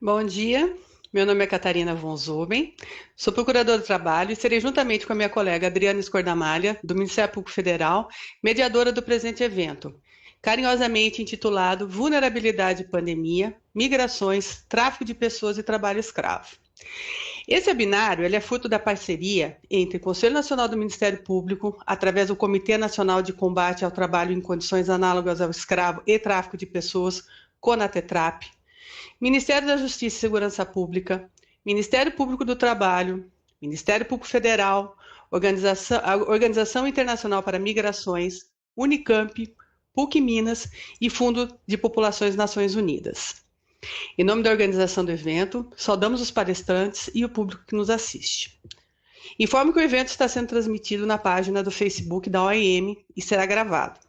Bom dia, meu nome é Catarina von Zuben, sou procuradora do trabalho e serei, juntamente com a minha colega Adriana Escordamalha, do Ministério Público Federal, mediadora do presente evento, carinhosamente intitulado Vulnerabilidade e Pandemia, Migrações, Tráfico de Pessoas e Trabalho Escravo. Esse webinário é fruto da parceria entre o Conselho Nacional do Ministério Público, através do Comitê Nacional de Combate ao Trabalho em Condições Análogas ao Escravo e Tráfico de Pessoas, CONATETRAP, Ministério da Justiça e Segurança Pública, Ministério Público do Trabalho, Ministério Público Federal, Organização Internacional para Migrações, Unicamp, PUC Minas e Fundo de Populações Nações Unidas. Em nome da organização do evento, saudamos os palestrantes e o público que nos assiste. Informo que o evento está sendo transmitido na página do Facebook da OIM e será gravado.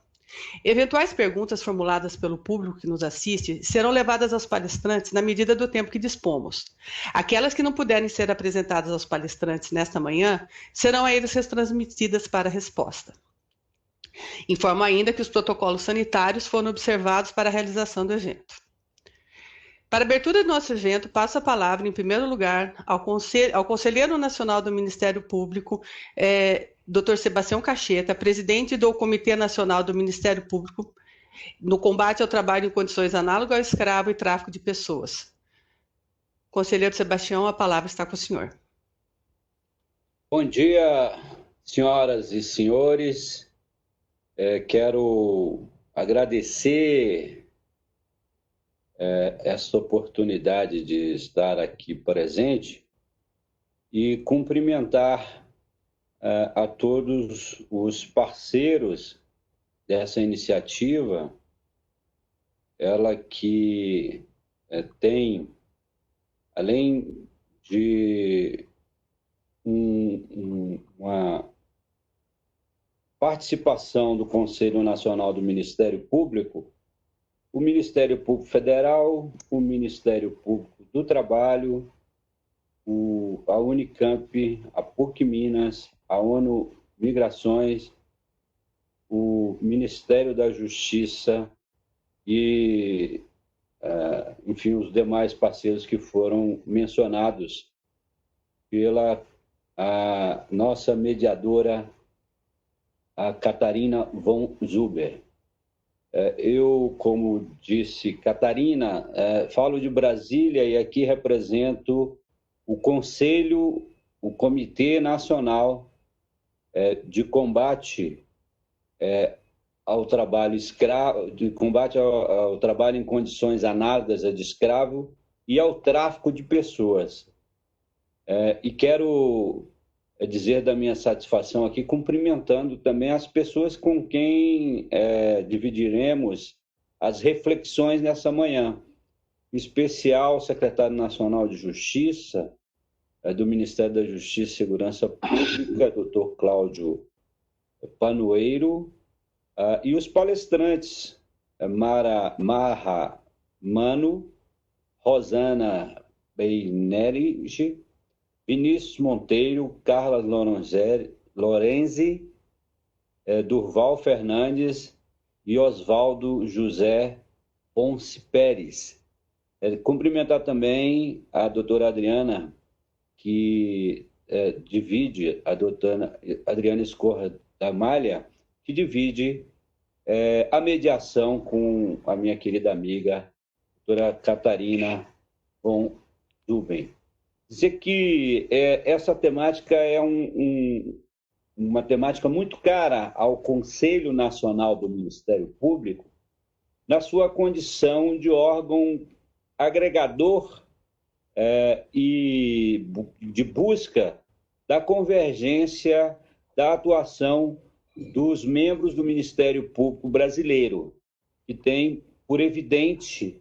Eventuais perguntas formuladas pelo público que nos assiste serão levadas aos palestrantes na medida do tempo que dispomos. Aquelas que não puderem ser apresentadas aos palestrantes nesta manhã serão a eles retransmitidas para resposta. Informo ainda que os protocolos sanitários foram observados para a realização do evento. Para a abertura do nosso evento, passo a palavra, em primeiro lugar, ao Conselheiro Nacional do Ministério Público, Dr. Sebastião Cacheta, presidente do Comitê Nacional do Ministério Público no combate ao trabalho em condições análogas ao escravo e tráfico de pessoas. Conselheiro Sebastião, a palavra está com o senhor. Bom dia, senhoras e senhores. Quero agradecer essa oportunidade de estar aqui presente e cumprimentar a todos os parceiros dessa iniciativa, ela que tem, além de uma participação do Conselho Nacional do Ministério Público, o Ministério Público Federal, o Ministério Público do Trabalho, a Unicamp, a PUC Minas, a ONU Migrações, o Ministério da Justiça e, enfim, os demais parceiros que foram mencionados pela nossa mediadora, a Catarina von Zuber. Eu, como disse Catarina, falo de Brasília e aqui represento o Conselho, o Comitê Nacional de Combate ao trabalho escravo, de combate ao trabalho em condições análogas a de escravo e ao tráfico de pessoas. E quero dizer da minha satisfação aqui, cumprimentando também as pessoas com quem dividiremos as reflexões nessa manhã. Em especial, o secretário nacional de Justiça, do Ministério da Justiça e Segurança Pública, doutor Cláudio Panoeiro, e os palestrantes, Marra Mano, Rosana Beinerich, Vinícius Monteiro, Carla Lorenzi, Durval Fernandes e Oswaldo José Ponce Pérez. Cumprimentar também a doutora Adriana, que divide, a doutora Adriana Escorra da Malha, que divide a mediação com a minha querida amiga, doutora Catarina von Duben. Dizer que essa temática é uma temática muito cara ao Conselho Nacional do Ministério Público, na sua condição de órgão agregador e de busca da convergência da atuação dos membros do Ministério Público brasileiro, que tem por evidente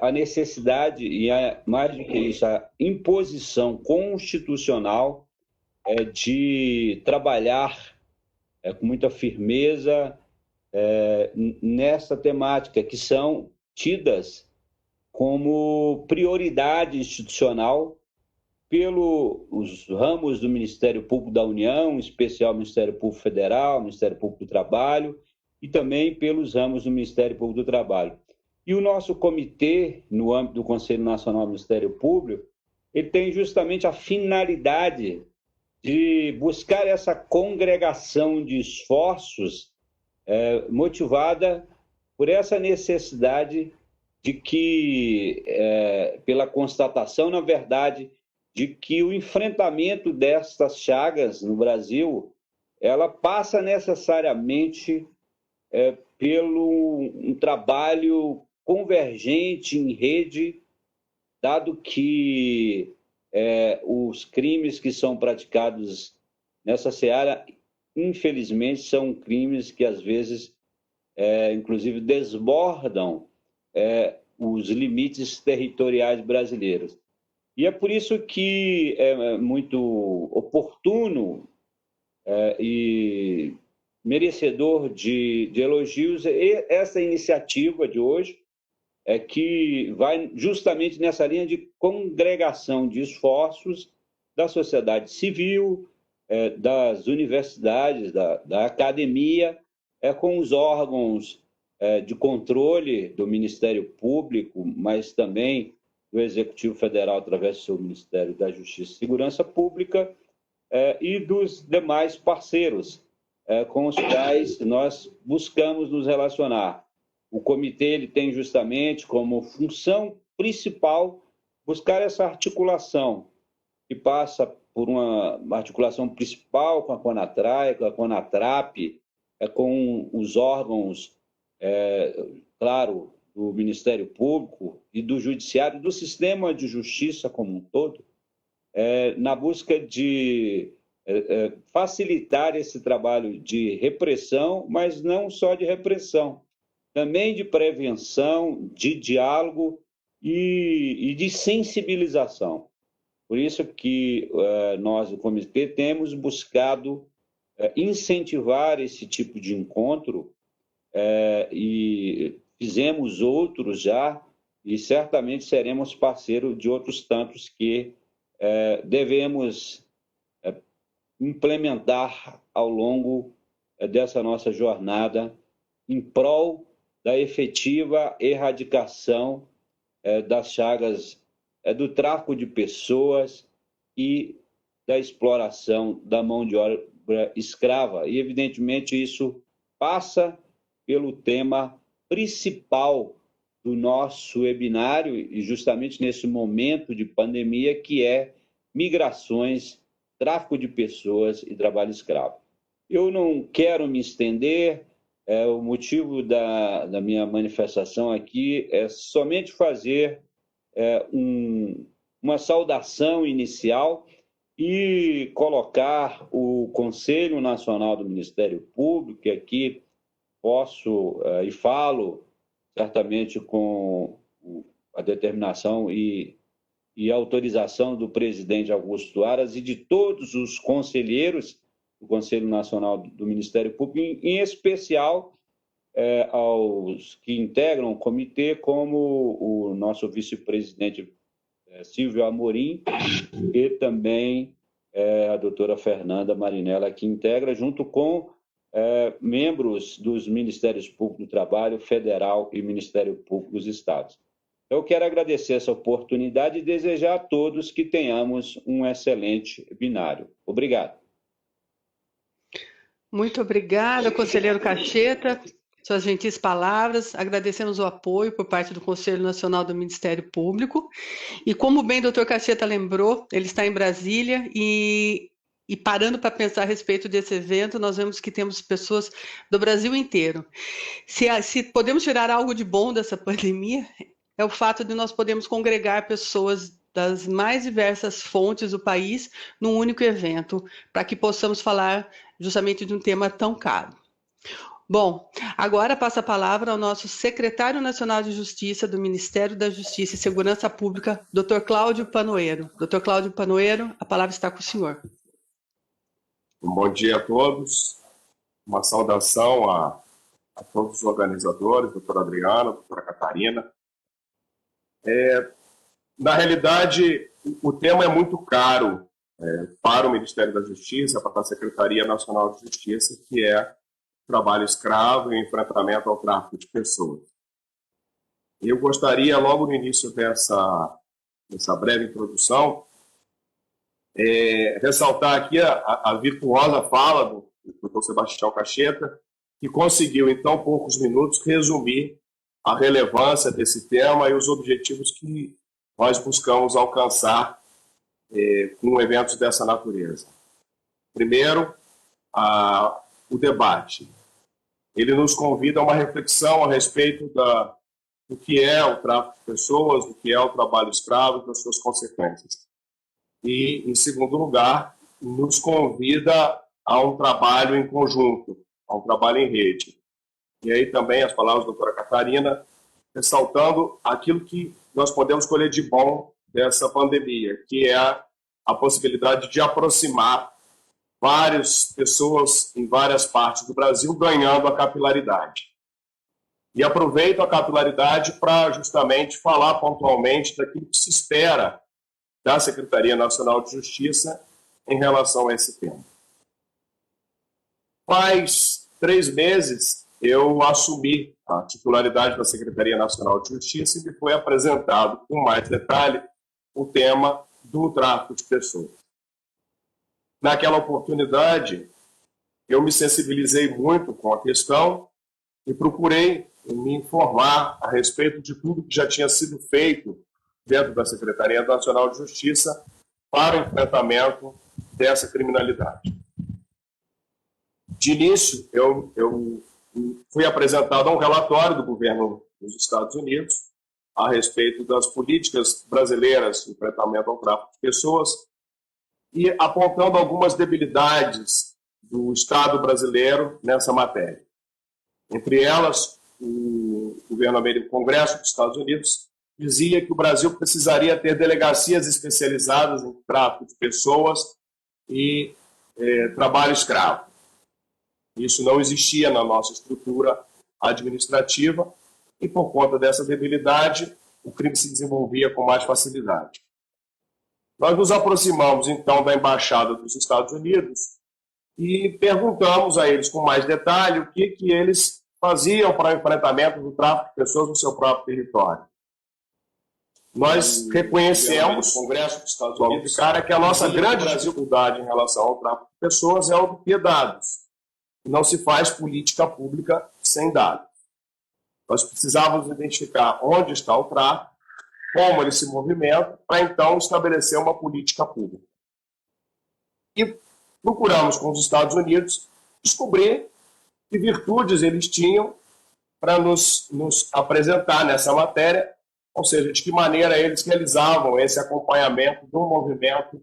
a necessidade e, mais do que isso, a imposição constitucional de trabalhar com muita firmeza nessa temática, que são tidas como prioridade institucional pelos ramos do Ministério Público da União, em especial o Ministério Público Federal, o Ministério Público do Trabalho, e também pelos ramos do Ministério Público do Trabalho. E o nosso comitê, no âmbito do Conselho Nacional do Ministério Público, ele tem justamente a finalidade de buscar essa congregação de esforços motivada por essa necessidade de que, pela constatação, na verdade, de que o enfrentamento destas chagas no Brasil, ela passa necessariamente pelo um trabalho convergente em rede, dado que os crimes que são praticados nessa seara, infelizmente, são crimes que, às vezes, inclusive, desbordam os limites territoriais brasileiros. E é por isso que é muito oportuno e merecedor de elogios essa iniciativa de hoje, que vai justamente nessa linha de congregação de esforços da sociedade civil, das universidades, da academia, com os órgãos de controle do Ministério Público, mas também do Executivo Federal, através do seu Ministério da Justiça e Segurança Pública, e dos demais parceiros com os quais nós buscamos nos relacionar. O comitê ele tem justamente como função principal buscar essa articulação, que passa por uma articulação principal com a CONATRAE, com a CONATRAP, com os órgãos, claro, do Ministério Público e do Judiciário, do sistema de justiça como um todo, na busca de facilitar esse trabalho de repressão, mas não só de repressão, também de prevenção, de diálogo e de sensibilização. Por isso que nós, do comitê, temos buscado incentivar esse tipo de encontro e fizemos outros já e certamente seremos parceiros de outros tantos que devemos implementar ao longo dessa nossa jornada em prol da efetiva erradicação das chagas do tráfico de pessoas e da exploração da mão de obra escrava. E, evidentemente, isso passa pelo tema principal do nosso webinário, e justamente nesse momento de pandemia, que é migrações, tráfico de pessoas e trabalho escravo. Eu não quero me estender, o motivo da minha manifestação aqui é somente fazer uma saudação inicial e colocar o Conselho Nacional do Ministério Público, que aqui posso e falo certamente com a determinação e autorização do presidente Augusto Aras e de todos os conselheiros do Conselho Nacional do Ministério Público, em especial aos que integram o comitê, como o nosso vice-presidente Silvio Amorim e também a doutora Fernanda Marinella, que integra, junto com membros dos Ministérios Públicos do Trabalho Federal e Ministério Público dos Estados. Eu quero agradecer essa oportunidade e desejar a todos que tenhamos um excelente binário. Obrigado. Muito obrigada, conselheiro Cacheta, suas gentis palavras. Agradecemos o apoio por parte do Conselho Nacional do Ministério Público. E como bem o doutor Cacheta lembrou, ele está em Brasília e parando para pensar a respeito desse evento, nós vemos que temos pessoas do Brasil inteiro. Se podemos tirar algo de bom dessa pandemia, é o fato de nós podermos congregar pessoas das mais diversas fontes do país num único evento, para que possamos falar justamente de um tema tão caro. Bom, agora passa a palavra ao nosso secretário nacional de Justiça do Ministério da Justiça e Segurança Pública, Dr. Cláudio Panoeiro. Dr. Cláudio Panoeiro, a palavra está com o senhor. Um bom dia a todos, uma saudação a todos os organizadores, doutora Adriana, doutora Catarina. Na realidade, o tema é muito caro para o Ministério da Justiça, para a Secretaria Nacional de Justiça, que é trabalho escravo e enfrentamento ao tráfico de pessoas. Eu gostaria, logo no início dessa breve introdução, ressaltar aqui a virtuosa fala do Dr. Sebastião Cacheta, que conseguiu, em tão poucos minutos, resumir a relevância desse tema e os objetivos que nós buscamos alcançar com eventos dessa natureza. Primeiro, o debate. Ele nos convida a uma reflexão a respeito do que é o tráfico de pessoas, do que é o trabalho escravo e das suas consequências. E, em segundo lugar, nos convida a um trabalho em conjunto, a um trabalho em rede. E aí também as palavras da doutora Catarina, ressaltando aquilo que nós podemos colher de bom dessa pandemia, que é a possibilidade de aproximar várias pessoas em várias partes do Brasil, ganhando a capilaridade. E aproveito a capilaridade para justamente falar pontualmente daquilo que se espera da Secretaria Nacional de Justiça em relação a esse tema. Faz 3 meses eu assumi a titularidade da Secretaria Nacional de Justiça e me foi apresentado com mais detalhe o tema do tráfico de pessoas. Naquela oportunidade, eu me sensibilizei muito com a questão e procurei me informar a respeito de tudo que já tinha sido feito dentro da Secretaria Nacional de Justiça para o enfrentamento dessa criminalidade. De início, eu fui apresentado a um relatório do governo dos Estados Unidos a respeito das políticas brasileiras de enfrentamento ao tráfico de pessoas e apontando algumas debilidades do Estado brasileiro nessa matéria. Entre elas, o governo americano, o Congresso dos Estados Unidos, dizia que o Brasil precisaria ter delegacias especializadas em tráfico de pessoas e trabalho escravo. Isso não existia na nossa estrutura administrativa e, por conta dessa debilidade, o crime se desenvolvia com mais facilidade. Nós nos aproximamos, então, da Embaixada dos Estados Unidos e perguntamos a eles com mais detalhe o que eles faziam para o enfrentamento do tráfico de pessoas no seu próprio território. Nós reconhecemos, o Congresso dos Estados Unidos, que a nossa grande dificuldade em relação ao tráfico de pessoas é obter dados. Não se faz política pública sem dados. Nós precisávamos identificar onde está o tráfico, como ele se movimenta, para então estabelecer uma política pública. E procuramos com os Estados Unidos descobrir que virtudes eles tinham para nos apresentar nessa matéria, ou seja, de que maneira eles realizavam esse acompanhamento do movimento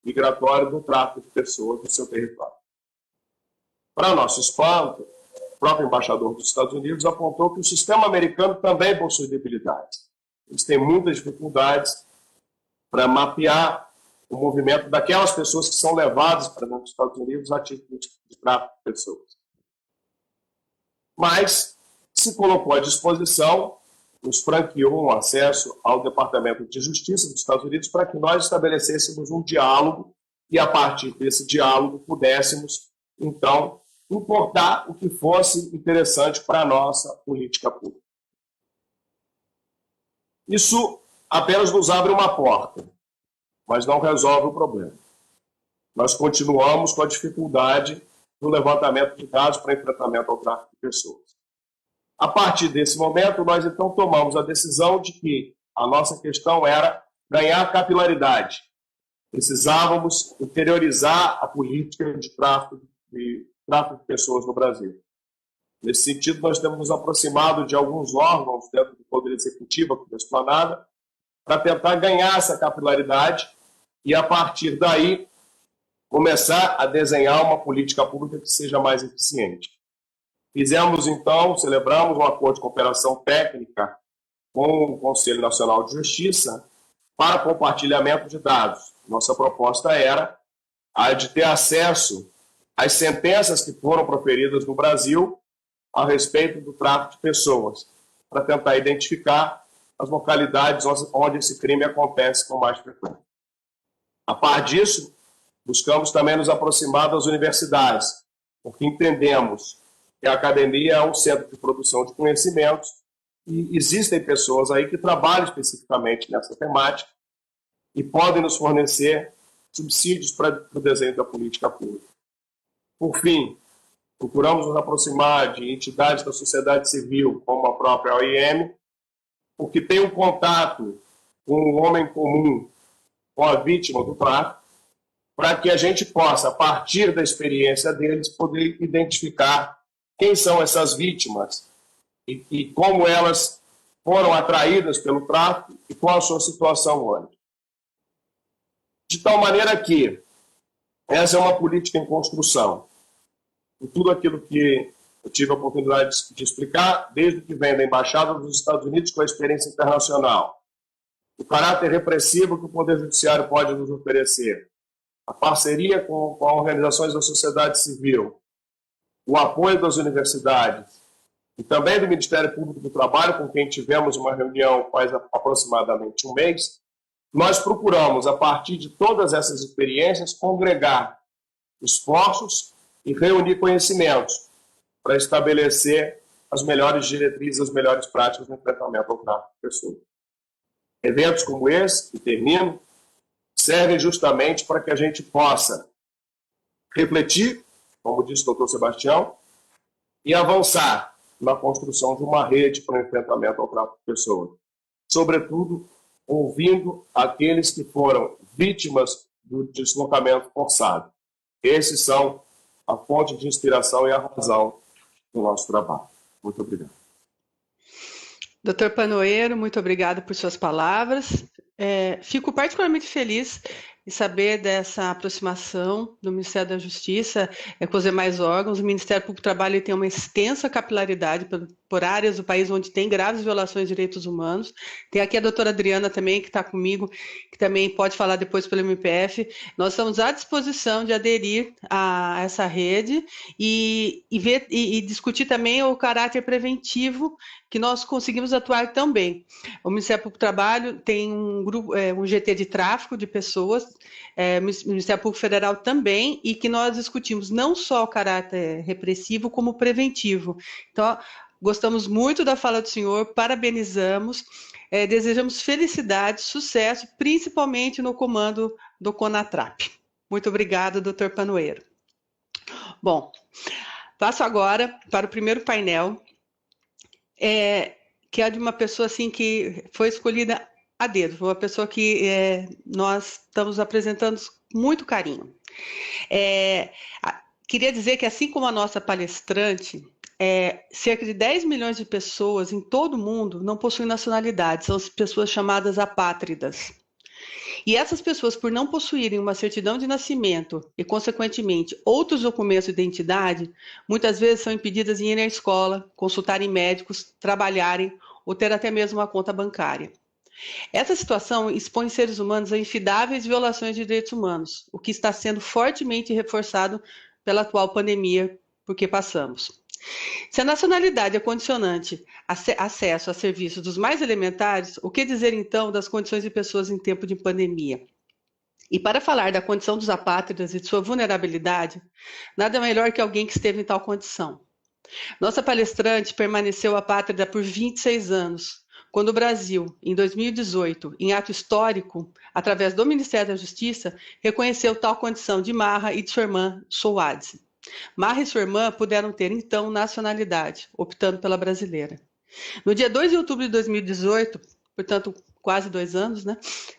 migratório do tráfico de pessoas no seu território. Para nosso espanto, o próprio embaixador dos Estados Unidos apontou que o sistema americano também possui debilidades. Eles têm muitas dificuldades para mapear o movimento daquelas pessoas que são levadas para dentro dos Estados Unidos a título de tráfico de pessoas. Mas se colocou à disposição, nos franqueou um acesso ao Departamento de Justiça dos Estados Unidos para que nós estabelecêssemos um diálogo e, a partir desse diálogo, pudéssemos, então, importar o que fosse interessante para a nossa política pública. Isso apenas nos abre uma porta, mas não resolve o problema. Nós continuamos com a dificuldade do levantamento de dados para enfrentamento ao tráfico de pessoas. A partir desse momento, nós então tomamos a decisão de que a nossa questão era ganhar capilaridade. Precisávamos interiorizar a política de tráfico de pessoas no Brasil. Nesse sentido, nós temos nos aproximado de alguns órgãos dentro do Poder Executivo, como a Esplanada, para tentar ganhar essa capilaridade e, a partir daí, começar a desenhar uma política pública que seja mais eficiente. Fizemos, então, celebramos um acordo de cooperação técnica com o Conselho Nacional de Justiça para compartilhamento de dados. Nossa proposta era a de ter acesso às sentenças que foram proferidas no Brasil a respeito do tráfico de pessoas, para tentar identificar as localidades onde esse crime acontece com mais frequência. A par disso, buscamos também nos aproximar das universidades, porque entendemos que a academia é um centro de produção de conhecimentos e existem pessoas aí que trabalham especificamente nessa temática e podem nos fornecer subsídios para o desenho da política pública. Por fim, procuramos nos aproximar de entidades da sociedade civil, como a própria OIM, porque tem um contato com o homem comum, com a vítima do tráfico, para que a gente possa, a partir da experiência deles, poder identificar quem são essas vítimas e como elas foram atraídas pelo tráfico e qual a sua situação hoje. De tal maneira que essa é uma política em construção. E tudo aquilo que eu tive a oportunidade de explicar, desde que vem da Embaixada dos Estados Unidos com a experiência internacional, o caráter repressivo que o Poder Judiciário pode nos oferecer, a parceria com organizações da sociedade civil, o apoio das universidades e também do Ministério Público do Trabalho, com quem tivemos uma reunião faz aproximadamente um mês, nós procuramos, a partir de todas essas experiências, congregar esforços e reunir conhecimentos para estabelecer as melhores diretrizes, as melhores práticas no enfrentamento ao tráfico de pessoas. Eventos como esse, e termino, servem justamente para que a gente possa refletir, como disse o doutor Sebastião, e avançar na construção de uma rede para o enfrentamento ao tráfico de pessoas. Sobretudo, ouvindo aqueles que foram vítimas do deslocamento forçado. Esses são a fonte de inspiração e a razão do nosso trabalho. Muito obrigado. Doutor Panoeiro, muito obrigada por suas palavras. Fico particularmente feliz em saber dessa aproximação do Ministério da Justiça com os demais órgãos. O Ministério Público do Trabalho tem uma extensa capilaridade por áreas do país onde tem graves violações de direitos humanos. Tem aqui a doutora Adriana também, que está comigo, que também pode falar depois pelo MPF. Nós estamos à disposição de aderir a essa rede e discutir também o caráter preventivo que nós conseguimos atuar também. O Ministério Público do Trabalho tem um grupo, um GT de tráfico de pessoas, o Ministério Público Federal também, e que nós discutimos não só o caráter repressivo, como preventivo. Então, gostamos muito da fala do senhor, parabenizamos, desejamos felicidade, sucesso, principalmente no comando do CONATRAP. Muito obrigada, doutor Panoeiro. Bom, passo agora para o primeiro painel, que é de uma pessoa assim, que foi escolhida a dedo, uma pessoa que nós estamos apresentando com muito carinho. Queria dizer que, assim como a nossa palestrante, cerca de 10 milhões de pessoas em todo o mundo não possuem nacionalidade, são as pessoas chamadas apátridas. E essas pessoas, por não possuírem uma certidão de nascimento e, consequentemente, outros documentos de identidade, muitas vezes são impedidas de ir à escola, consultarem médicos, trabalharem ou ter até mesmo uma conta bancária. Essa situação expõe seres humanos a infidáveis violações de direitos humanos, o que está sendo fortemente reforçado pela atual pandemia por que passamos. Se a nacionalidade é condicionante acesso a serviços dos mais elementares, o que dizer então das condições de pessoas em tempo de pandemia? E para falar da condição dos apátridas e de sua vulnerabilidade, nada melhor que alguém que esteve em tal condição. Nossa palestrante permaneceu apátrida por 26 anos, quando o Brasil, em 2018, em ato histórico, através do Ministério da Justiça, reconheceu tal condição de Marra e de sua irmã, Souadze. Marra e sua irmã puderam ter, então, nacionalidade, optando pela brasileira. No dia 2 de outubro de 2018, portanto, quase 2 anos, né,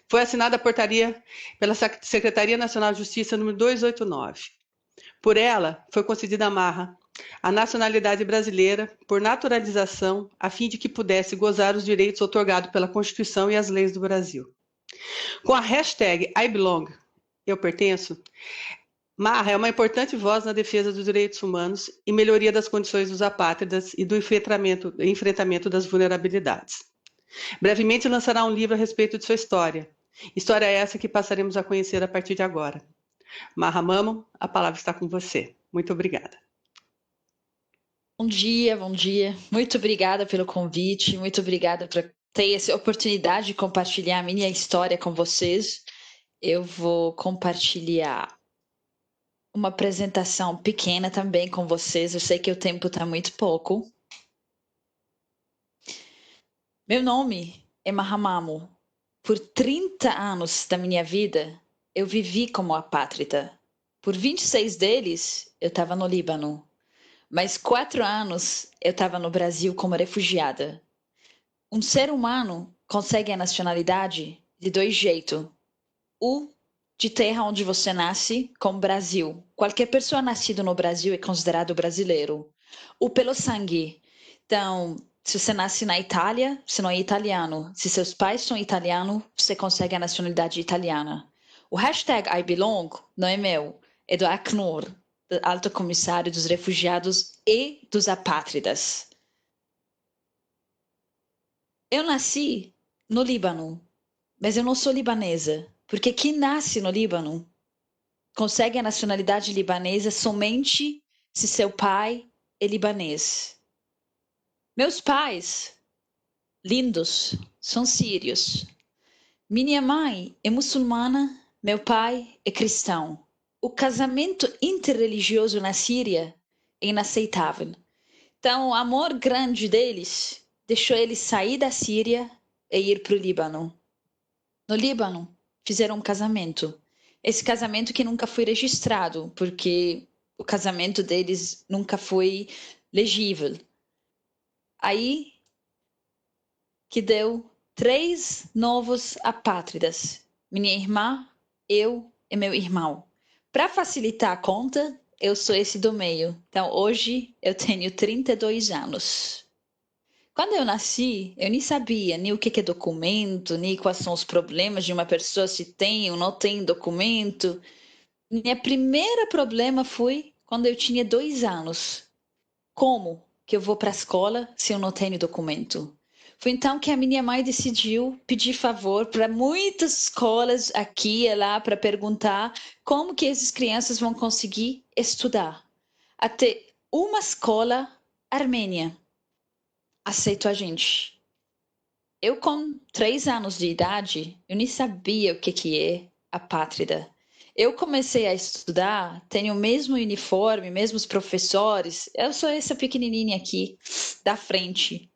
foi assinada a portaria pela Secretaria Nacional de Justiça número 289. Por ela, foi concedida a Marra a nacionalidade brasileira por naturalização, a fim de que pudesse gozar os direitos outorgados pela Constituição e as leis do Brasil. Com a hashtag IBelong, eu pertenço, Marra é uma importante voz na defesa dos direitos humanos e melhoria das condições dos apátridas e do enfrentamento das vulnerabilidades. Brevemente lançará um livro a respeito de sua história. História essa que passaremos a conhecer a partir de agora. Marra Mamo, a palavra está com você. Muito obrigada. Bom dia, bom dia. Muito obrigada pelo convite, muito obrigada por ter essa oportunidade de compartilhar a minha história com vocês. Eu vou compartilhar uma apresentação pequena também com vocês. Eu sei que o tempo está muito pouco. Meu nome é Marra Mamo. Por 30 anos da minha vida, eu vivi como apátrida. Por 26 deles, eu estava no Líbano. Mas 4 anos eu estava no Brasil como refugiada. Um ser humano consegue a nacionalidade de 2 jeitos. O de terra onde você nasce, como Brasil. Qualquer pessoa nascida no Brasil é considerado brasileiro. O pelo sangue. Então, se você nasce na Itália, você não é italiano. Se seus pais são italianos, você consegue a nacionalidade italiana. O hashtag IBelong não é meu, é do Acnur, do Alto Comissário dos Refugiados e dos Apátridas. Eu nasci no Líbano, mas eu não sou libanesa, porque quem nasce no Líbano consegue a nacionalidade libanesa somente se seu pai é libanês. Meus pais, lindos, são sírios. Minha mãe é muçulmana, meu pai é cristão. O casamento interreligioso na Síria é inaceitável. Então, o amor grande deles deixou eles sair da Síria e ir para o Líbano. No Líbano, fizeram um casamento. Esse casamento que nunca foi registrado, porque o casamento deles nunca foi legível. Aí que deu 3 novos apátridas. Minha irmã, eu e meu irmão. Para facilitar a conta, eu sou esse do meio. Então, hoje eu tenho 32 anos. Quando eu nasci, eu nem sabia nem o que é documento, nem quais são os problemas de uma pessoa se tem ou não tem documento. Meu primeiro problema foi quando eu tinha 2 anos. Como que eu vou para a escola se eu não tenho documento? Foi então que a minha mãe decidiu pedir favor para muitas escolas aqui e lá para perguntar como que essas crianças vão conseguir estudar. Até uma escola armênia aceitou a gente. Eu, com 3 anos de idade, eu nem sabia o que é apátrida. Eu comecei a estudar, tenho o mesmo uniforme, mesmos professores. Eu sou essa pequenininha aqui, da frente.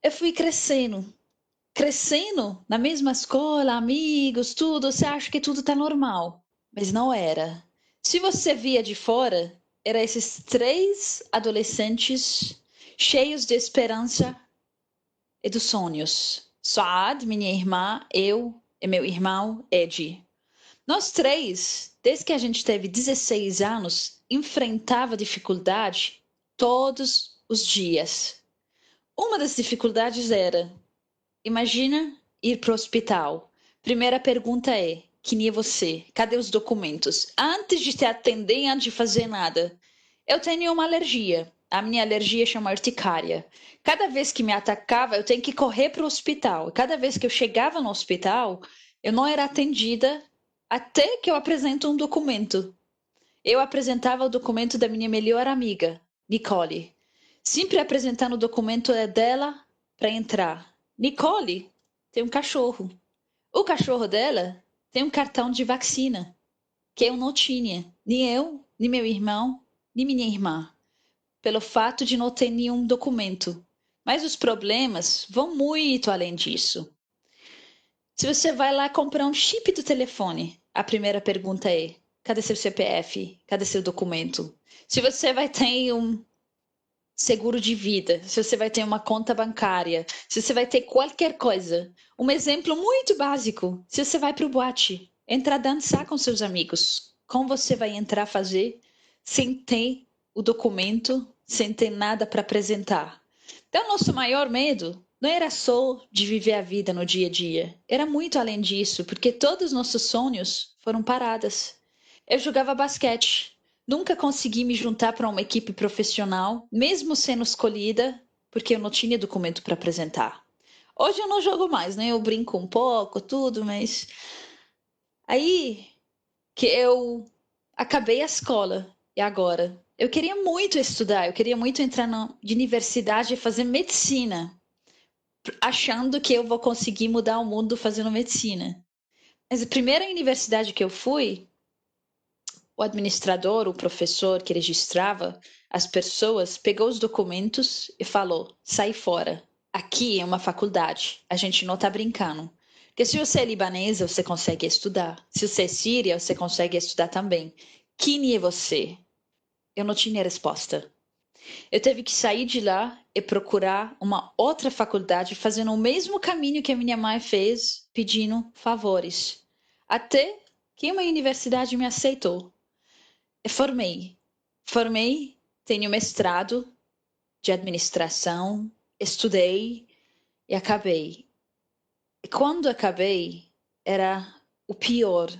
Eu fui crescendo na mesma escola, amigos, tudo. Você acha que tudo tá normal, mas não era. Se você via de fora, eram esses 3 adolescentes cheios de esperança e dos sonhos. Saad, minha irmã, eu e meu irmão Edi. Nós 3, desde que a gente teve 16 anos, enfrentava dificuldade todos os dias. Uma das dificuldades era, imagina ir para o hospital. Primeira pergunta é, quem é você? Cadê os documentos? Antes de te atender, antes de fazer nada. Eu tenho uma alergia. A minha alergia chama urticária. Cada vez que me atacava, eu tenho que correr para o hospital. Cada vez que eu chegava no hospital, eu não era atendida até que eu apresento um documento. Eu apresentava o documento da minha melhor amiga, Nicole. Sempre apresentando o documento dela para entrar. Nicole tem um cachorro. O cachorro dela tem um cartão de vacina, que eu não tinha. Nem eu, nem meu irmão, nem minha irmã. Pelo fato de não ter nenhum documento. Mas os problemas vão muito além disso. Se você vai lá comprar um chip do telefone, a primeira pergunta é, cadê seu CPF? Cadê seu documento? Se você vai ter um seguro de vida, se você vai ter uma conta bancária, se você vai ter qualquer coisa. Um exemplo muito básico, se você vai para o boate, entrar dançar com seus amigos, como você vai entrar fazer sem ter o documento, sem ter nada para apresentar? Então, nosso maior medo não era só de viver a vida no dia a dia, era muito além disso, porque todos os nossos sonhos foram parados. Eu jogava basquete. Nunca consegui me juntar para uma equipe profissional, mesmo sendo escolhida, porque eu não tinha documento para apresentar. Hoje eu não jogo mais, né? Eu brinco um pouco, tudo, mas aí que eu acabei a escola e agora eu queria muito estudar, eu queria muito entrar na universidade e fazer medicina, achando que eu vou conseguir mudar o mundo fazendo medicina. Mas a primeira universidade que eu fui, o administrador, o professor que registrava as pessoas, pegou os documentos e falou, sai fora. Aqui é uma faculdade, a gente não está brincando. Porque se você é libanesa, você consegue estudar. Se você é síria, você consegue estudar também. Quem é você? Eu não tinha resposta. Eu teve que sair de lá e procurar uma outra faculdade, fazendo o mesmo caminho que a minha mãe fez, pedindo favores. Até que uma universidade me aceitou. Eu formei, tenho mestrado de administração, estudei e acabei. E quando acabei, era o pior.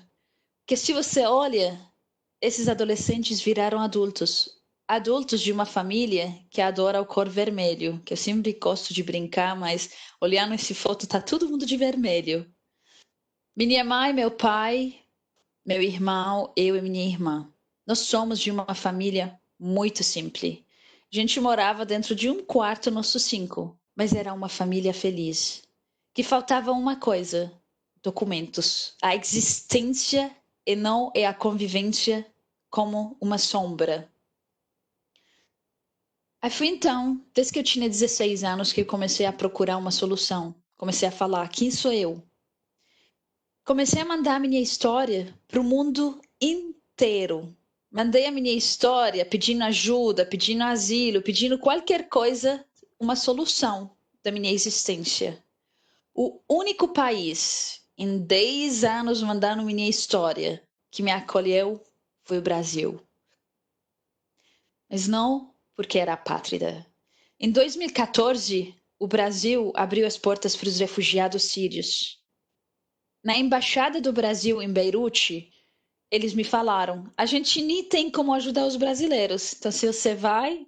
Porque se você olha, esses adolescentes viraram adultos. Adultos de uma família que adora o cor vermelho, que eu sempre gosto de brincar, mas olhando essa foto, tá todo mundo de vermelho. Minha mãe, meu pai, meu irmão, eu e minha irmã. Nós somos de uma família muito simples. A gente morava dentro de um quarto, nossos 5, mas era uma família feliz. Que faltava uma coisa, documentos. A existência e não é a convivência como uma sombra. Aí foi então, desde que eu tinha 16 anos, que eu comecei a procurar uma solução. Comecei a falar, quem sou eu? Comecei a mandar a minha história para o mundo inteiro. Mandei a minha história pedindo ajuda, pedindo asilo, pedindo qualquer coisa, uma solução da minha existência. O único país em 10 anos mandando minha história que me acolheu foi o Brasil. Mas não porque era apátrida. Em 2014, o Brasil abriu as portas para os refugiados sírios. Na embaixada do Brasil em Beirute, eles me falaram, a gente nem tem como ajudar os brasileiros. Então, se você vai,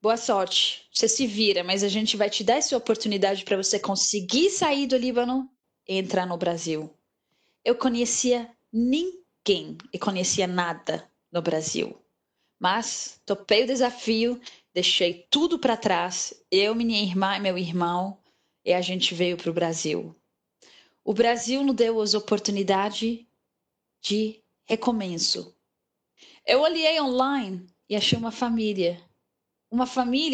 boa sorte. Você se vira, mas a gente vai te dar essa oportunidade para você conseguir sair do Líbano e entrar no Brasil. Eu conhecia ninguém e conhecia nada no Brasil. Mas topei o desafio, deixei tudo para trás, eu, minha irmã e meu irmão, e a gente veio para o Brasil. O Brasil nos deu as oportunidades de recomeço. Eu olhei online e achei uma família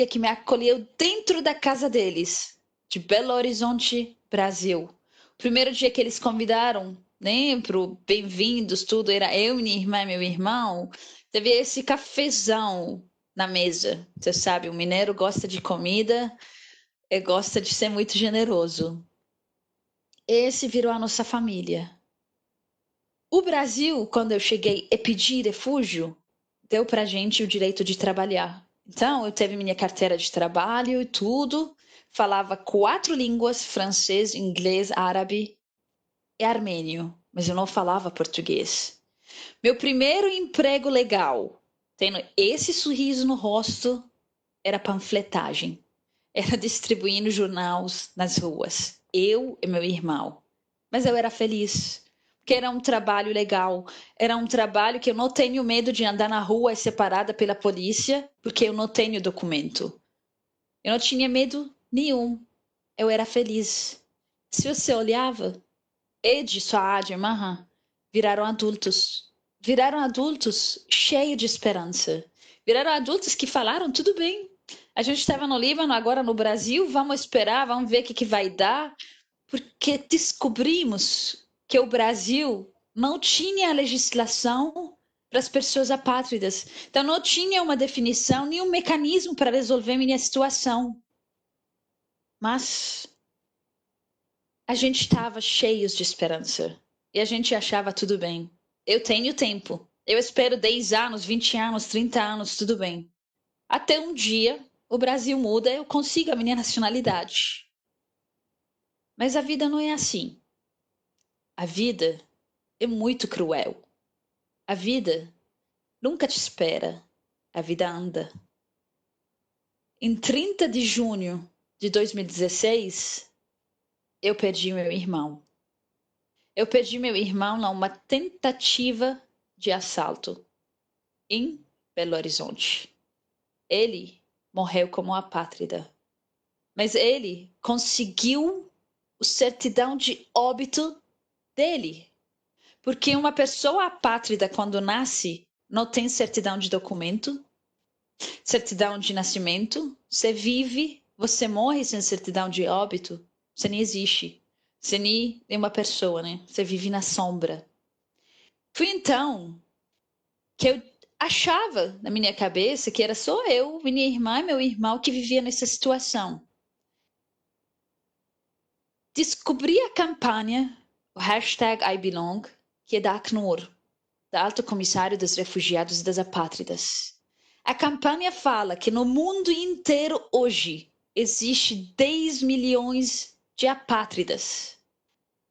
que me acolheu dentro da casa deles, de Belo Horizonte, Brasil. O primeiro dia que eles convidaram, né, pro bem-vindos, tudo, era eu, minha irmã e meu irmão, teve esse cafezão na mesa. Você sabe, o mineiro gosta de comida e gosta de ser muito generoso. Esse virou a nossa família. O Brasil, quando eu cheguei e pedi refúgio, deu pra gente o direito de trabalhar. Então, eu tive minha carteira de trabalho e tudo. Falava 4 línguas, francês, inglês, árabe e armênio. Mas eu não falava português. Meu primeiro emprego legal, tendo esse sorriso no rosto, era panfletagem. Era distribuindo jornais nas ruas. Eu e meu irmão. Mas eu era feliz. Porque era um trabalho legal. Era um trabalho que eu não tenho medo de andar na rua e ser parada pela polícia, porque eu não tenho documento. Eu não tinha medo nenhum. Eu era feliz. Se você olhava, Ed, Suad, Maha, viraram adultos. Viraram adultos cheios de esperança. Viraram adultos que falaram, tudo bem. A gente estava no Líbano, agora no Brasil, vamos esperar, vamos ver o que vai dar. Porque descobrimos que o Brasil não tinha legislação para as pessoas apátridas. Então, não tinha uma definição, nenhum mecanismo para resolver minha situação. Mas a gente estava cheios de esperança. E a gente achava tudo bem. Eu tenho tempo. Eu espero 10 anos, 20 anos, 30 anos, tudo bem. Até um dia, o Brasil muda, eu consigo a minha nacionalidade. Mas a vida não é assim. A vida é muito cruel. A vida nunca te espera. A vida anda. Em 30 de junho de 2016, eu perdi meu irmão. Eu perdi meu irmão numa tentativa de assalto em Belo Horizonte. Ele morreu como apátrida. Mas ele conseguiu a certidão de óbito dele. Porque uma pessoa apátrida, quando nasce, não tem certidão de documento, certidão de nascimento. Você vive, você morre sem certidão de óbito, você nem existe. Você nem é uma pessoa, né? Você vive na sombra. Foi então que eu achava na minha cabeça que era só eu, minha irmã e meu irmão que vivia nessa situação. Descobri a campanha, o hashtag #IBelong, que é da Acnur, da Alto Comissário dos Refugiados e das Apátridas. A campanha fala que no mundo inteiro hoje existe 10 milhões de apátridas.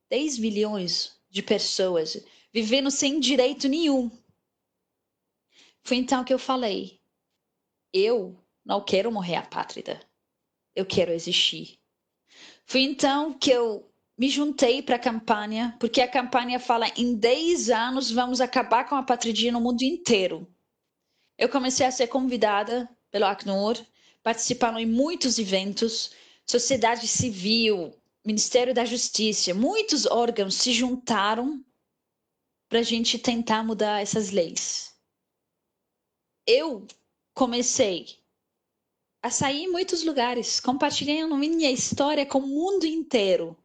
10 milhões de pessoas vivendo sem direito nenhum. Foi então que eu falei, eu não quero morrer apátrida. Eu quero existir. Foi então que eu me juntei para a campanha, porque a campanha fala em 10 anos vamos acabar com a apatridie no mundo inteiro. Eu comecei a ser convidada pelo Acnur, participando em muitos eventos, sociedade civil, Ministério da Justiça, muitos órgãos se juntaram para a gente tentar mudar essas leis. Eu comecei a sair em muitos lugares, compartilhando minha história com o mundo inteiro.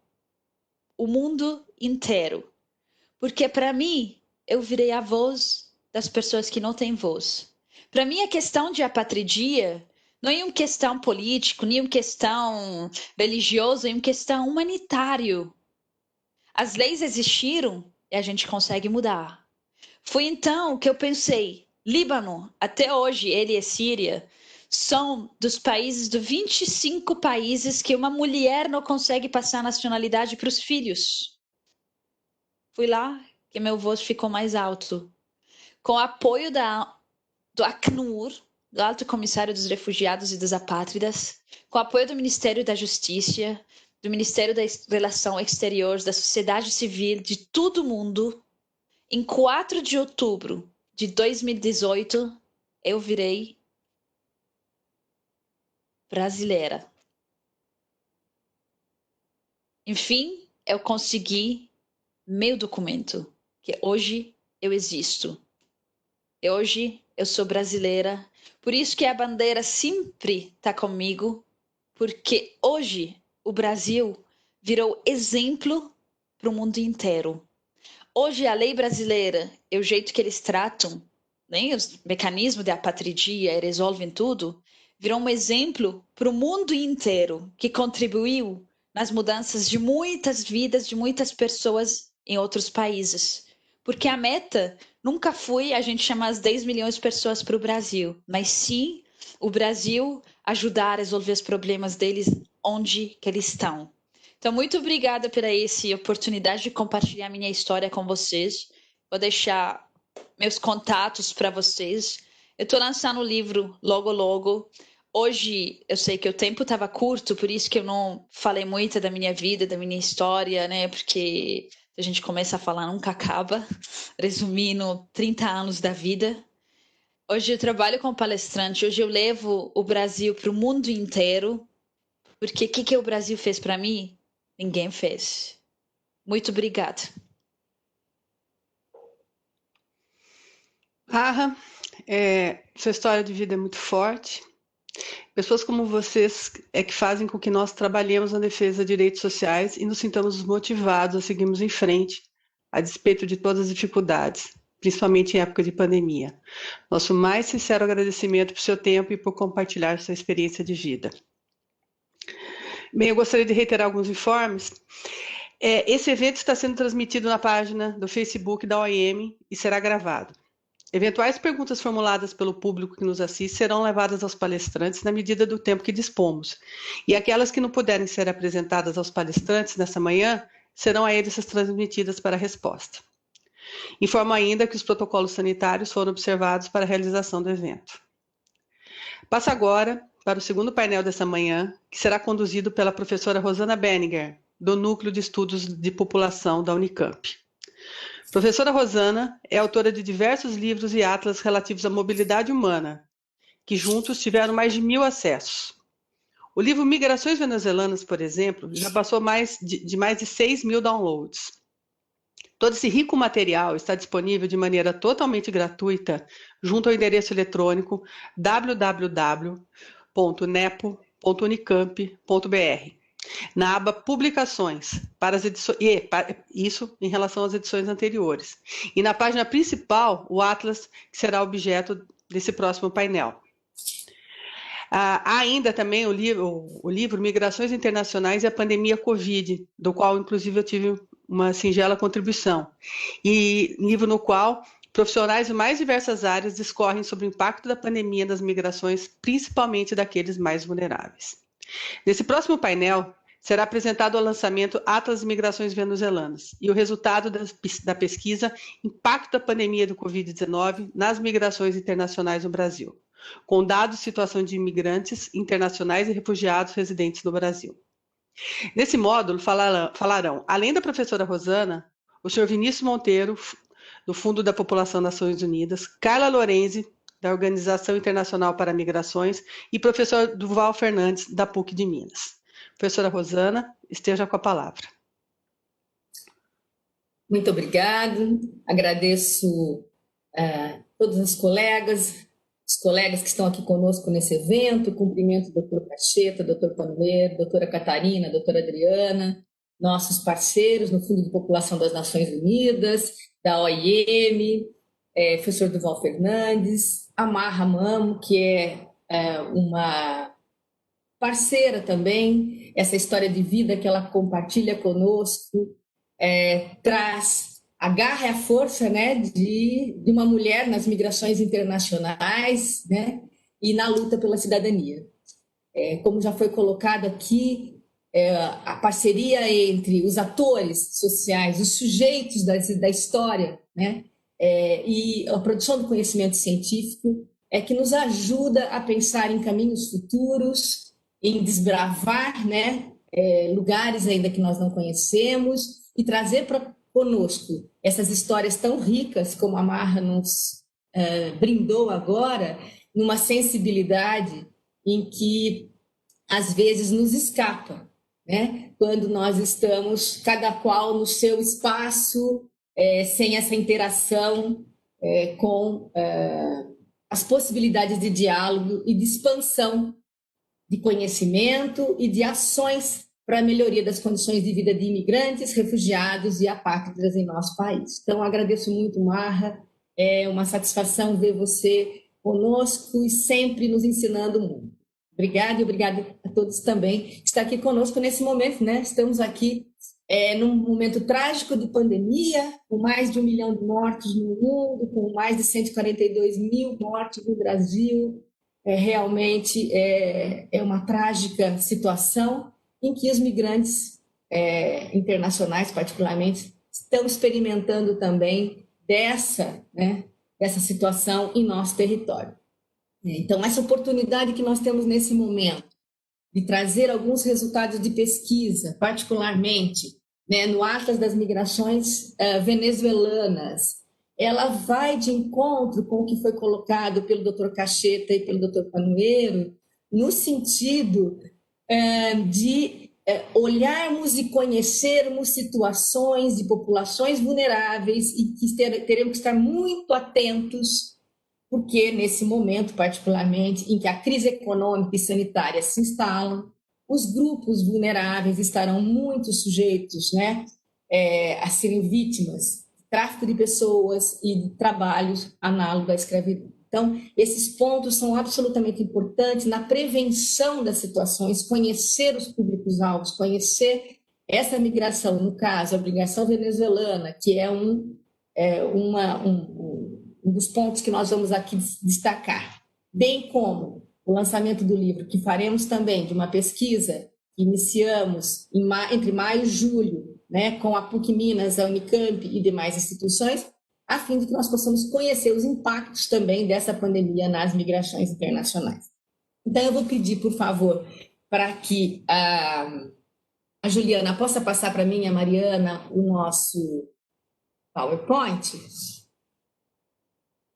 O mundo inteiro. Porque para mim, eu virei a voz das pessoas que não têm voz. Para mim, a questão de apatridia não é uma questão política, nem uma questão religiosa, é uma questão humanitária. As leis existiram e a gente consegue mudar. Foi então que eu pensei, Líbano, até hoje, ele e Síria, são dos 25 países que uma mulher não consegue passar a nacionalidade para os filhos. Fui lá que meu voz ficou mais alto. Com o apoio do Acnur, do Alto Comissário dos Refugiados e das Apátridas, com o apoio do Ministério da Justiça, do Ministério da Relações Exteriores, da sociedade civil, de todo mundo, em 4 de outubro de 2018, eu virei brasileira. Enfim, eu consegui meu documento, que hoje eu existo. E hoje eu sou brasileira, por isso que a bandeira sempre está comigo, porque hoje o Brasil virou exemplo para o mundo inteiro. Hoje a lei brasileira e o jeito que eles tratam, né, os mecanismos de apatridia e resolvem tudo, virou um exemplo para o mundo inteiro, que contribuiu nas mudanças de muitas vidas de muitas pessoas em outros países. Porque a meta nunca foi a gente chamar as 10 milhões de pessoas para o Brasil, mas sim o Brasil ajudar a resolver os problemas deles onde que eles estão. Então, muito obrigada por essa oportunidade de compartilhar minha história com vocês. Vou deixar meus contatos para vocês. Eu estou lançando o livro logo. Hoje, eu sei que o tempo estava curto, por isso que eu não falei muito da minha vida, da minha história, né? Porque a gente começa a falar, nunca acaba. Resumindo, 30 anos da vida. Hoje eu trabalho como palestrante, hoje eu levo o Brasil para o mundo inteiro, porque o que o Brasil fez para mim? Ninguém fez. Muito obrigada. Marra, sua história de vida é muito forte. Pessoas como vocês é que fazem com que nós trabalhemos na defesa de direitos sociais e nos sintamos motivados a seguirmos em frente, a despeito de todas as dificuldades, principalmente em época de pandemia. Nosso mais sincero agradecimento por seu tempo e por compartilhar sua experiência de vida. Bem, eu gostaria de reiterar alguns informes. Esse evento está sendo transmitido na página do Facebook da OIM e será gravado. Eventuais perguntas formuladas pelo público que nos assiste serão levadas aos palestrantes na medida do tempo que dispomos. E aquelas que não puderem ser apresentadas aos palestrantes nessa manhã, serão a eles transmitidas para resposta. Informo ainda que os protocolos sanitários foram observados para a realização do evento. Passo agora para o segundo painel dessa manhã, que será conduzido pela professora Rosana Benninger, do Núcleo de Estudos de População da Unicamp. Professora Rosana é autora de diversos livros e atlas relativos à mobilidade humana, que juntos tiveram mais de 1.000 acessos. O livro Migrações Venezuelanas, por exemplo, já passou mais de 6.000 downloads. Todo esse rico material está disponível de maneira totalmente gratuita junto ao endereço eletrônico www.nepo.unicamp.br. Na aba Publicações, para as edições, isso em relação às edições anteriores. E na página principal, o Atlas, que será objeto desse próximo painel. Há ainda também o livro Migrações Internacionais e a Pandemia Covid, do qual, inclusive, eu tive uma singela contribuição. E livro no qual profissionais de mais diversas áreas discorrem sobre o impacto da pandemia nas migrações, principalmente daqueles mais vulneráveis. Nesse próximo painel, será apresentado o lançamento Atlas de Migrações Venezuelanas e o resultado da pesquisa Impacto da Pandemia do Covid-19 nas Migrações Internacionais no Brasil, com dados de situação de imigrantes internacionais e refugiados residentes no Brasil. Nesse módulo falarão, além da professora Rosana, o senhor Vinícius Monteiro, do Fundo da População das Nações Unidas, Carla Lorenzi, da Organização Internacional para Migrações, e professor Duval Fernandes, da PUC de Minas. Professora Rosana, esteja com a palavra. Muito obrigado. Agradeço a todos os colegas que estão aqui conosco nesse evento. Cumprimento o doutor Pacheta, doutor Panueiro, doutora Catarina, doutora Adriana, nossos parceiros no Fundo de População das Nações Unidas, da OIM, professor Duval Fernandes, a Marra Mamo, que é uma parceira também. Essa história de vida que ela compartilha conosco traz a garra e a força, né, de uma mulher nas migrações internacionais, né, e na luta pela cidadania. Como já foi colocado aqui, a parceria entre os atores sociais, os sujeitos da história, né, e a produção do conhecimento científico que nos ajuda a pensar em caminhos futuros, em desbravar, né, lugares ainda que nós não conhecemos e trazer para conosco essas histórias tão ricas como a Marra nos brindou agora, numa sensibilidade em que às vezes nos escapa, né? Quando nós estamos cada qual no seu espaço, sem essa interação com as possibilidades de diálogo e de expansão de conhecimento e de ações para a melhoria das condições de vida de imigrantes, refugiados e apátridas em nosso país. Então, agradeço muito, Marra, é uma satisfação ver você conosco e sempre nos ensinando muito. Obrigada e obrigada a todos também que estão aqui conosco nesse momento, né? Estamos aqui num momento trágico de pandemia, com mais de 1 milhão de mortos no mundo, com mais de 142 mil mortos no Brasil, realmente é uma trágica situação em que os migrantes internacionais, particularmente, estão experimentando também dessa situação em nosso território. Então, essa oportunidade que nós temos nesse momento de trazer alguns resultados de pesquisa, particularmente no Atlas das Migrações venezuelanas, ela vai de encontro com o que foi colocado pelo Dr. Cacheta e pelo Dr. Panoeiro, no sentido de olharmos e conhecermos situações de populações vulneráveis e que teremos que estar muito atentos, porque nesse momento, particularmente, em que a crise econômica e sanitária se instalam, os grupos vulneráveis estarão muito sujeitos a serem vítimas de tráfico de pessoas e de trabalhos análogos à escravidão. Então, esses pontos são absolutamente importantes na prevenção das situações, conhecer os públicos-alvos, conhecer essa migração, no caso, a migração venezuelana, que é um dos pontos que nós vamos aqui destacar, bem como o lançamento do livro, que faremos também de uma pesquisa que iniciamos entre maio e julho, com a PUC Minas, a Unicamp e demais instituições, a fim de que nós possamos conhecer os impactos também dessa pandemia nas migrações internacionais. Então, eu vou pedir, por favor, para que a Juliana possa passar para mim, a Mariana, o nosso PowerPoint.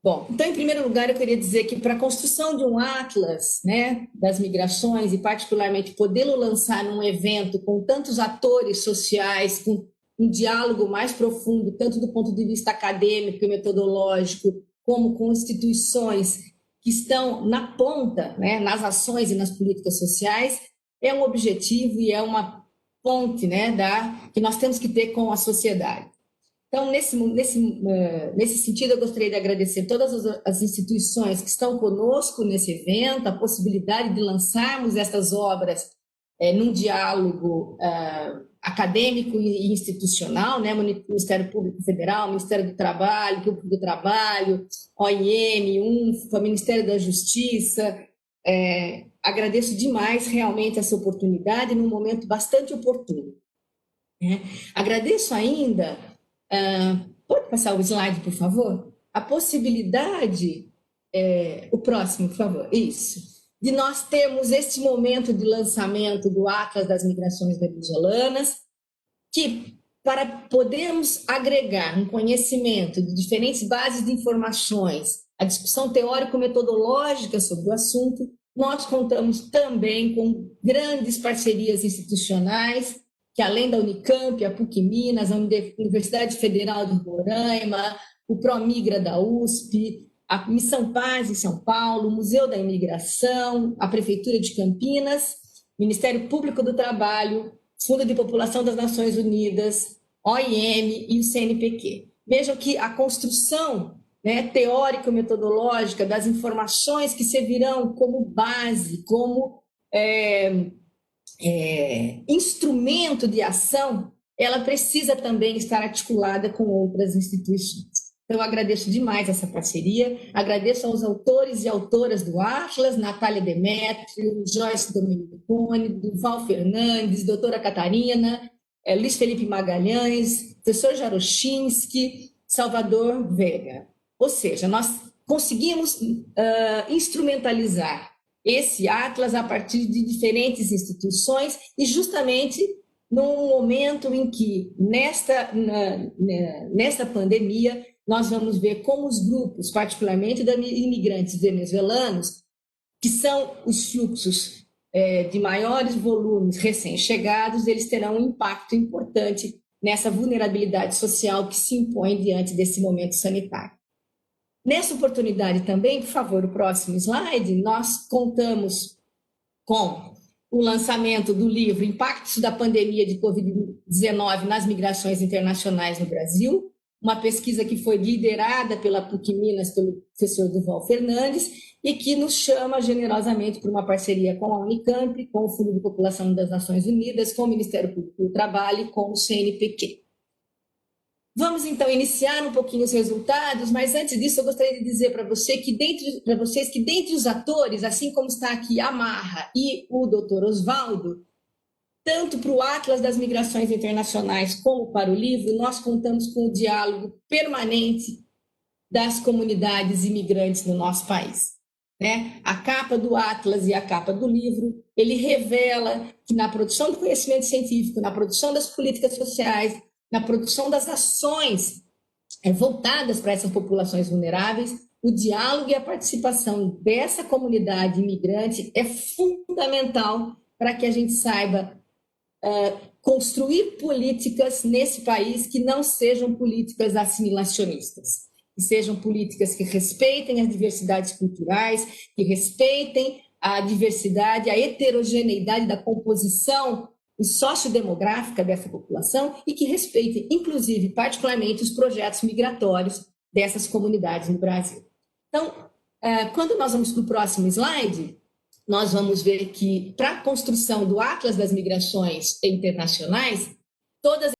Bom, então, em primeiro lugar, eu queria dizer que para a construção de um atlas das migrações, e particularmente podê-lo lançar num evento com tantos atores sociais, com um diálogo mais profundo, tanto do ponto de vista acadêmico e metodológico, como com instituições que estão na ponta, nas ações e nas políticas sociais, é um objetivo e é uma ponte que nós temos que ter com a sociedade. Então, nesse sentido, eu gostaria de agradecer todas as instituições que estão conosco nesse evento, a possibilidade de lançarmos essas obras num diálogo acadêmico e institucional, Ministério Público Federal, Ministério do Trabalho, Público do Trabalho, OIM, UNFPA, Ministério da Justiça. Agradeço demais realmente essa oportunidade num momento bastante oportuno. Agradeço ainda... pode passar o slide, por favor? A possibilidade, o próximo, por favor, isso, de nós termos este momento de lançamento do Atlas das Migrações Venezuelanas, que para podermos agregar um conhecimento de diferentes bases de informações, a discussão teórico-metodológica sobre o assunto, nós contamos também com grandes parcerias institucionais, que além da Unicamp, a PUC Minas, a Universidade Federal de Roraima, o ProMigra da USP, a Missão Paz em São Paulo, o Museu da Imigração, a Prefeitura de Campinas, Ministério Público do Trabalho, Fundo de População das Nações Unidas, OIM e o CNPq. Vejam que a construção teórico-metodológica das informações que servirão como base, como instrumento de ação, ela precisa também estar articulada com outras instituições. Então, eu agradeço demais essa parceria, agradeço aos autores e autoras do Atlas, Natália Demétrio, Joyce Domeniconi, Duval Fernandes, doutora Catarina, Luiz Felipe Magalhães, professor Jaroshinsky, Salvador Vega. Ou seja, nós conseguimos instrumentalizar esse Atlas a partir de diferentes instituições e justamente num momento em que, nesta pandemia, nós vamos ver como os grupos, particularmente de imigrantes venezuelanos, que são os fluxos de maiores volumes recém-chegados, eles terão um impacto importante nessa vulnerabilidade social que se impõe diante desse momento sanitário. Nessa oportunidade também, por favor, o próximo slide, nós contamos com o lançamento do livro Impactos da Pandemia de Covid-19 nas Migrações Internacionais no Brasil, uma pesquisa que foi liderada pela PUC Minas, pelo professor Duval Fernandes, e que nos chama generosamente por uma parceria com a Unicamp, com o Fundo de População das Nações Unidas, com o Ministério Público do Trabalho e com o CNPq. Vamos, então, iniciar um pouquinho os resultados, mas antes disso eu gostaria de dizer para vocês que dentre os atores, assim como está aqui a Marra e o Dr. Oswaldo, tanto para o Atlas das Migrações Internacionais como para o livro, nós contamos com o diálogo permanente das comunidades imigrantes no nosso país. Né? A capa do Atlas e a capa do livro, ele revela que na produção do conhecimento científico, na produção das políticas sociais, na produção das ações voltadas para essas populações vulneráveis, o diálogo e a participação dessa comunidade imigrante é fundamental para que a gente saiba construir políticas nesse país que não sejam políticas assimilacionistas, que sejam políticas que respeitem as diversidades culturais, que respeitem a diversidade, a heterogeneidade da composição sociodemográfica dessa população e que respeitem, inclusive, particularmente, os projetos migratórios dessas comunidades no Brasil. Então, quando nós vamos para o próximo slide, nós vamos ver que, para a construção do Atlas das Migrações Internacionais, todas